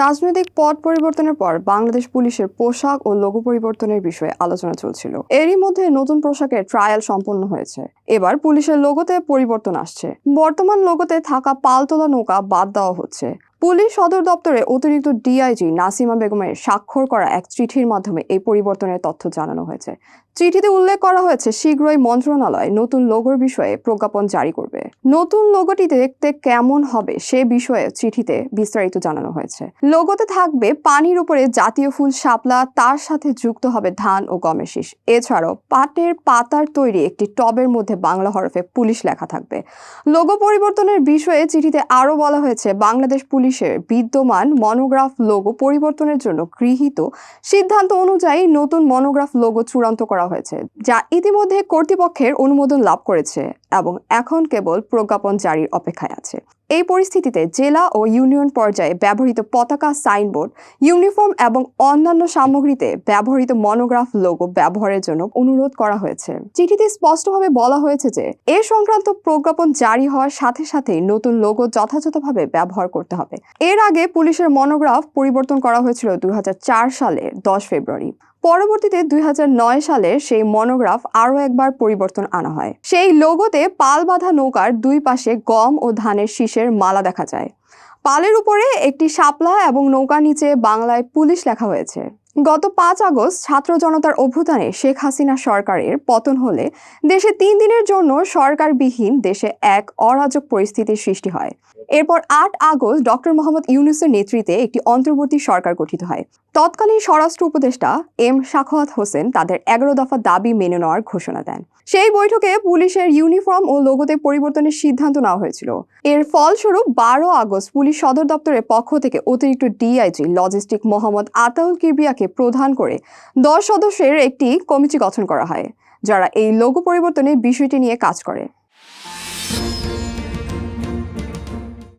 রাজনৈতিক পট পরিবর্তনের পর বাংলাদেশ পুলিশের পোশাক ও লোগো পরিবর্তনের বিষয়ে আলোচনা চলছিল। এরই মধ্যে নতুন পোশাকের ট্রায়াল সম্পন্ন হয়েছে। এবার পুলিশের লোগোতে পরিবর্তন আসছে। বর্তমান লোগোতে থাকা পালতোলা নৌকা বাদ দেওয়া হচ্ছে। পুলিশ সদর দপ্তরে অতিরিক্ত ডিআইজি নাসিমা বেগমের স্বাক্ষর করা এক চিঠির মাধ্যমে এই পরিবর্তনের তথ্য জানানো হয়েছে। চিঠিতে উল্লেখ করা হয়েছে শীঘ্রই মন্ত্রণালয় নতুন লোগোর বিষয়ে প্রজ্ঞাপন জারি করবে। নতুন লোগোটি দেখতে কেমন হবে সে বিষয়ে চিঠিতে বিস্তারিত জানানো হয়েছে। লোগোতে থাকবে পানির উপরে জাতীয় ফুল শাপলা, তার সাথে যুক্ত হবে ধান ও গমের শীষ। এছাড়াও পাটের পাতার তৈরি একটি টবের মধ্যে বাংলা হরফে পুলিশ লেখা থাকবে। লোগো পরিবর্তনের বিষয়ে চিঠিতে আরও বলা হয়েছে, বাংলাদেশ পুলিশের বিদ্যমান মনোগ্রাফ লোগো পরিবর্তনের জন্য গৃহীত সিদ্ধান্ত অনুযায়ী নতুন মনোগ্রাফ লোগো চূড়ান্ত করা হয়েছে, যা ইতিমধ্যে কর্তৃপক্ষের অনুমোদন লাভ করেছে এবং এখন কেবল প্রজ্ঞাপন জারির অপেক্ষায় আছে। এই পরিস্থিতিতে জেলা ও ইউনিয়ন পর্যায়ে ব্যবহৃত পতাকা, সাইনবোর্ড, ইউনিফর্ম এবং অন্যান্য সামগ্রীতে ব্যবহৃত মনোগ্রাফ লোগো ব্যবহারের জন্য অনুরোধ করা হয়েছে। চিঠিতে স্পষ্টভাবে বলা হয়েছে যে এ সংক্রান্ত প্রজ্ঞাপন জারি হওয়ার সাথে সাথেই নতুন লোগো যথাযথভাবে ব্যবহার করতে হবে। এর আগে পুলিশের মনোগ্রাফ পরিবর্তন করা হয়েছিল 2004 সালের 10 ফেব্রুয়ারি। পরবর্তীতে 2009 সালে সেই মনোগ্রাফ আরও একবার পরিবর্তন আনা হয়। সেই লোগোতে পাল বাঁধা নৌকার দুই পাশে গম ও ধানের শীষের মালা দেখা যায়। পালের উপরে একটি শাপলা এবং নৌকার নিচে বাংলায় পুলিশ লেখা হয়েছে। গত 5 আগস্ট ছাত্র জনতার অভ্যুত্থানে শেখ হাসিনা সরকারের পতন হলে দেশে 3 দিনের জন্য সরকারবিহীন দেশে এক অরাজক পরিস্থিতির সৃষ্টি হয়। এরপর 8 আগস্ট ডক্টর মোহাম্মদ ইউনূসের নেতৃত্বে একটি অন্তর্বর্তী সরকার গঠিত হয়। তৎকালীন স্বরাষ্ট্র উপদেষ্টা এম সাখাওয়াত হোসেন তাদের 11 দফা দাবি মেনে নেওয়ার ঘোষণা দেন। সেই বৈঠকে পুলিশের ইউনিফর্ম ও লোগোতে পরিবর্তনের সিদ্ধান্ত নেওয়া হয়েছিল। এর ফলস্বরূপ 12 আগস্ট পুলিশ সদর দপ্তরের পক্ষ থেকে অতিরিক্ত ডিআইজি লজিস্টিক মোহাম্মদ আতাউল কিবরিয়াকে প্রধান করে 10 সদস্যের একটি কমিটি গঠন করা হয়, যারা এই লোগো পরিবর্তনের বিষয়টি নিয়ে কাজ করে।